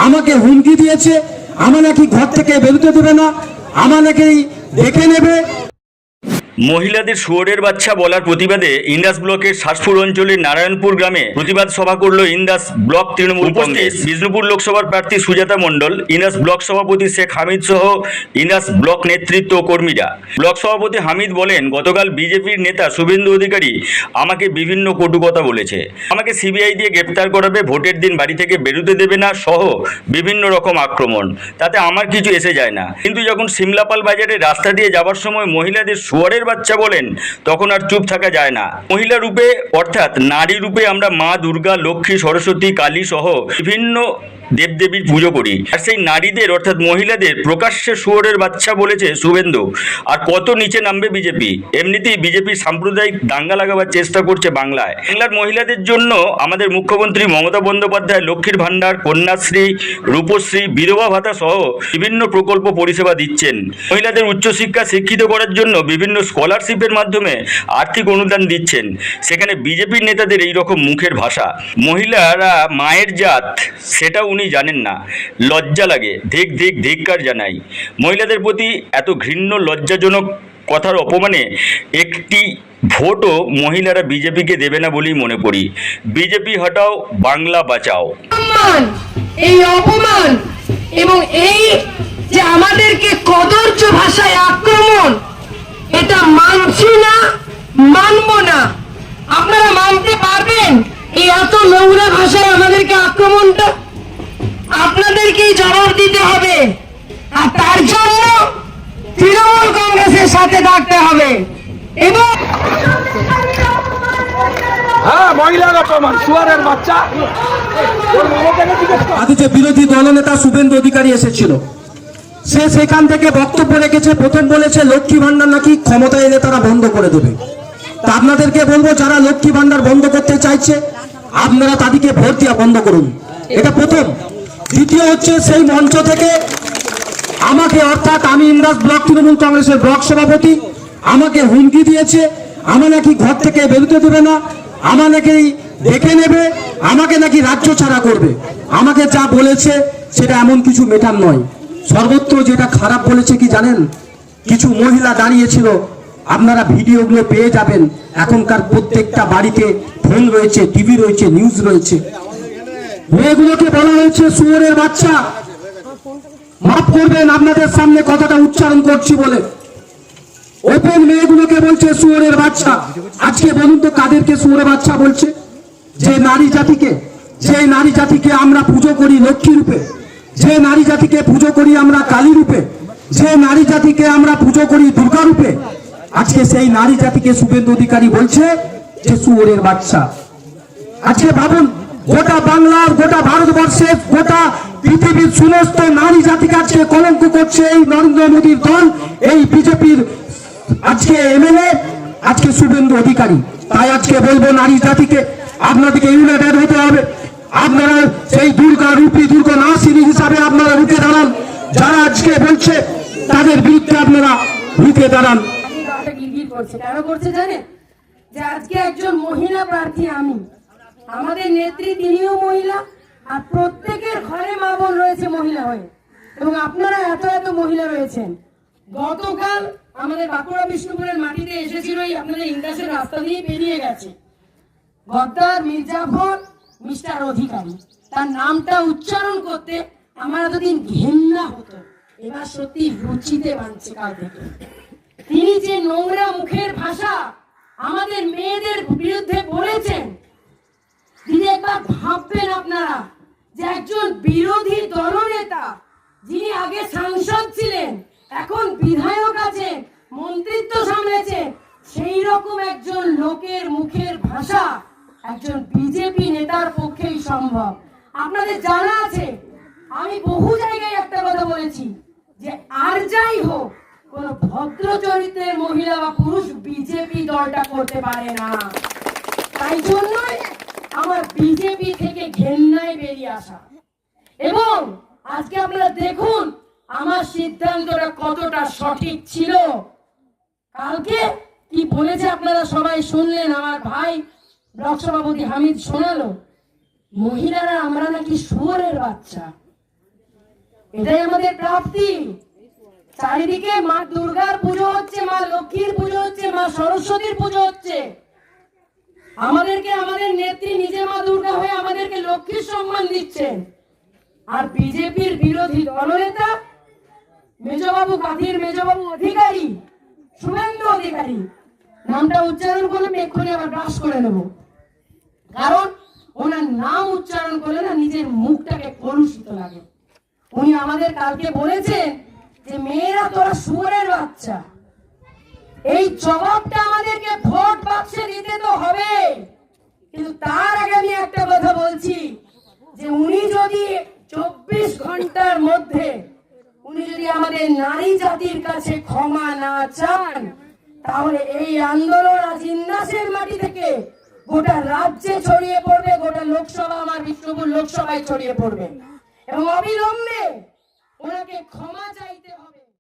আমাকে হুমকি দিয়েছে, আমার নাকি ঘর থেকে বেরোতে দেবে না, আমার নাকি দেখে নেবে। মহিলাদের শুয়োরের বাচ্চা বলার প্রতিবাদে ইন্দাস ব্লকের শাসপুর অঞ্চলের নারায়ণপুর গ্রামে প্রতিবাদ সভা করল ইন্দাস ব্লক তৃণমূল কংগ্রেস। বিষ্ণুপুর লোকসভার প্রার্থী সুজাতা মণ্ডল, ইন্দাস ব্লক সভাপতি শেখ হামিদ সহ ইন্দাস ব্লক নেতৃত্ব ও কর্মীরা। ব্লক সভাপতি হামিদ বলেন, গতকাল বিজেপির নেতা শুভেন্দু অধিকারী আমাকে বিভিন্ন কটু কথা বলেছে, আমাকে সিবিআই দিয়ে গ্রেপ্তার করাবে, ভোটের দিন বাড়ি থেকে বেরোতে দেবে না সহ বিভিন্ন রকম আক্রমণ। তাতে আমার কিছু এসে যায় না, কিন্তু যখন সিমলাপাল বাজারে রাস্তা দিয়ে যাবার সময় মহিলাদের শুয়োরের বাচ্চা বলেন, তখন আর চুপ থাকা যায় না। মহিলা রূপে অর্থাৎ নারী রূপে আমরা মা দুর্গা, লক্ষ্মী, সরস্বতী, কালী সহ বিভিন্ন দেবদেবীর পুজো করি, আর সেই নারীদের অর্থাৎ মহিলাদের প্রকাশ্যে শুয়োরের বাচ্চা বলেছে শুভেন্দু। আর কত নিচে নামবে বিজেপি? এমনিতেই বিজেপি সাম্প্রদায়িক দাঙ্গা লাগাবার চেষ্টা করছে বাংলায়। বাংলার মহিলাদের জন্য আমাদের মুখ্যমন্ত্রী মমতা বন্দ্যোপাধ্যায় লক্ষ্মীর ভাণ্ডার, কন্যাশ্রী, রূপশ্রী, বিধবা ভাতা সহ বিভিন্ন প্রকল্প পরিষেবা দিচ্ছেন। মহিলাদের উচ্চশিক্ষা শিক্ষিত করার জন্য বিভিন্ন স্কলারশিপের মাধ্যমে আর্থিক অনুদান দিচ্ছেন। সেখানে বিজেপির নেতাদের এই রকম মুখের ভাষা, মহিলারা মায়ের জাত সেটা উনি জানেন না। লজ্জা লাগে, ধিক্কার জানাই। মহিলাদের প্রতি এত ঘৃণ্য লজ্জাজনক কথার অপমানে একটি ভোটও মহিলারা বিজেপিকে দেবে না বলেই মনে করি। বিজেপি হটাও, বাংলা বাঁচাও। এই অপমান এবং এই যে আমাদেরকে কদর্য ভাষায় আক্রমণ, এটা মানছি না, মানব না। আপনারা মানতে পারবেন এই এত নোংরা ভাষায় আমাদেরকে আক্রমণটা? আপনাদেরকেই জবাব দিতে হবে, আর তার জন্য তৃণমূল কংগ্রেসের সাথে থাকতে হবে। এবং আজ যে বিরোধী দলনেতা শুভেন্দু অধিকারী এসেছিল, সে সেখান থেকে বক্তব্য রেখেছে। প্রথম বলেছে লক্ষ্মী ভান্ডার নাকি ক্ষমতায় এলে তারা বন্ধ করে দেবে। তা আপনাদেরকে বলবো, যারা লক্ষ্মী ভান্ডার বন্ধ করতে চাইছে, আপনারা তাদেরকে ভোট দিয়ে বন্ধ করুন। এটা প্রথম। দ্বিতীয় হচ্ছে, সেই মঞ্চ থেকে আমাকে, অর্থাৎ আমি ইন্দাস ব্লক তৃণমূল কংগ্রেসের ব্লক সভাপতি, আমাকে হুমকি দিয়েছে, আমার নাকি ঘর থেকে বেরোতে দেবে না, আমার নাকি দেখে নেবে, আমাকে নাকি রাজ্য ছাড়া করবে। আমাকে যা বলেছে সেটা এমন কিছু মেটার নয়। সর্বত্র যেটা খারাপ বলেছে কি জানেন? কিছু মহিলা দাঁড়িয়েছিল, আপনারা ভিডিওগুলো পেয়ে যাবেন। এখনকার প্রত্যেকটা বাড়িতে ফোন রয়েছে, টিভি রয়েছে, নিউজ রয়েছে। মেয়েগুলোকে বলা হয়েছে শুয়োরের বাচ্চা। মাফ করবেন, আপনাদের সামনে কথাটা উচ্চারণ করছি বলে। ওপেন মেয়েগুলোকে বলছে শুয়োরের বাচ্চা। আজকে বলুন তো, কাদেরকে শুয়োরের বাচ্চা বলছে? যে নারী জাতিকে, যে নারী জাতিকে আমরা পুজো করি লক্ষ্মী রূপে, যে নারী জাতিকে পুজো করি আমরা কালী রূপে, যে নারী জাতিকে আমরা পুজো করি দুর্গা রূপে, আজকে সেই নারী জাতিকে শুভেন্দু অধিকারী বলছে যে শুয়োরের বাচ্চা। আজকে ভাবুন, গোটা বাংলার, গোটা ভারতবর্ষের, গোটা পৃথিবীর সমস্ত নারী জাতিকে আজকে কলঙ্ক করছে এই নরেন্দ্র মোদীর দল, এই বিজেপির আজকে এমএলএ, আজকে শুভেন্দু অধিকারী। তাই আজকে বলবো নারী জাতিকে, আপনাদেরকে ইউনাইটেড হতে হবে। আপনারা সেই দুর্গা রূপী, দুর্গা নাসিনী হিসাবে আপনারা রুখে দাঁড়ান। যারা আজকে বলছে তাদের বিরুদ্ধে আপনারা রুখে দাঁড়ান। কেন করছে জানেন? যে আজকে একজন মহিলা প্রার্থী আমি, আমাদের নেত্রী তিনিও মহিলা, আর প্রত্যেকের ঘরে মা বোন রয়েছে মহিলা হয়ে, এবং আপনারা এত এত মহিলা রয়েছেন। গতকাল আমাদের বাঁকুড়া বিষ্ণুপুরের মাটিতে এসেছিল, আপনাদের ইন্দাসের রাস্তা দিয়ে বেরিয়ে গেছে গদ্দার মির্জাফর মিস্টার অধিকারী। তার নামটা উচ্চারণ করতে আমার এতদিন ঘেন্না হতো, এবার সত্যি রুচিতে বাঁধছে কাল থেকে। তিনি যে নোংরা মুখের ভাষা আমাদের মেয়েদের বিরুদ্ধে বলেছেন, তিনি একবার ভাববেন আপনারা যে একজন বিরোধী দলনেতা, যিনি আগে সাংসদ ছিলেন, এখন বিধায়ক আছেন, মন্ত্রিত্ব সামলেছেন, সেই রকম একজন লোকের মুখের ভাষা একজন বিজেপি নেতার পক্ষেই সম্ভব। আপনাদের জানা আছে, আমি বহু জায়গায় একটা কথা বলেছি যে আর যাই হোক, কোন ভদ্র চরিত্রের মহিলা বা পুরুষ বিজেপি দলটা করতে পারে না। তাই জন্যই আমার বিজেপি থেকে ঘেন্নায় বেরিয়ে আসা। এবং আজকে আপনারা দেখুন আমার সিদ্ধান্তটা কতটা সঠিক ছিল। কালকে কি বলেছে আপনারা সবাই শুনলেন, আমার ভাই ব্লক সভাপতি হামিদ শোনালো, মহিলারা আমরা নাকি শুয়োরের বাচ্চা। এটাই আমাদের প্রাপ্তি। চারিদিকে মা দুর্গার পুজো হচ্ছে, মা লক্ষ্মীর পুজো হচ্ছে, মা সরস্বতীর পুজো হচ্ছে। আমাদেরকে আমাদের নেত্রী নিজে মা দুর্গা হয়ে আমাদেরকে লক্ষ্মীর সম্মান দিচ্ছেন। আর বিজেপির বিরোধী দলনেতা মেজবাবু, কাঁথির মেজবাবু অধিকারী, শুভেন্দু অধিকারী, নামটা উচ্চারণ করলে এক্ষুনি আবার ব্রাশ করে নেব, কারণ ওনার নাম উচ্চারণ করলে না নিজের মুখটাকে কলুষিত লাগে। উনি আমাদের কালকে বলেছেন যে মেয়েরা তোরা শুয়োরের বাচ্চা। এই জবাবটা আমাদেরকে ভোট বাক্সে দিতে তো হবে, কিন্তু তার আগে আমি একটা কথা বলছি যে উনি যদি 24 ঘন্টার মধ্যে উনি যদি আমাদের নারী জাতির কাছে ক্ষমা না চান, তাহলে এই আন্দোলন আজ ইন্দাসের মাটি থেকে গোটা রাজ্যে ছড়িয়ে পড়বে, গোটা লোকসভা, আমার বিষ্ণুপুর লোকসভায় ছড়িয়ে পড়বে, এবং অবিলম্বে ওনাকে ক্ষমা চাইতে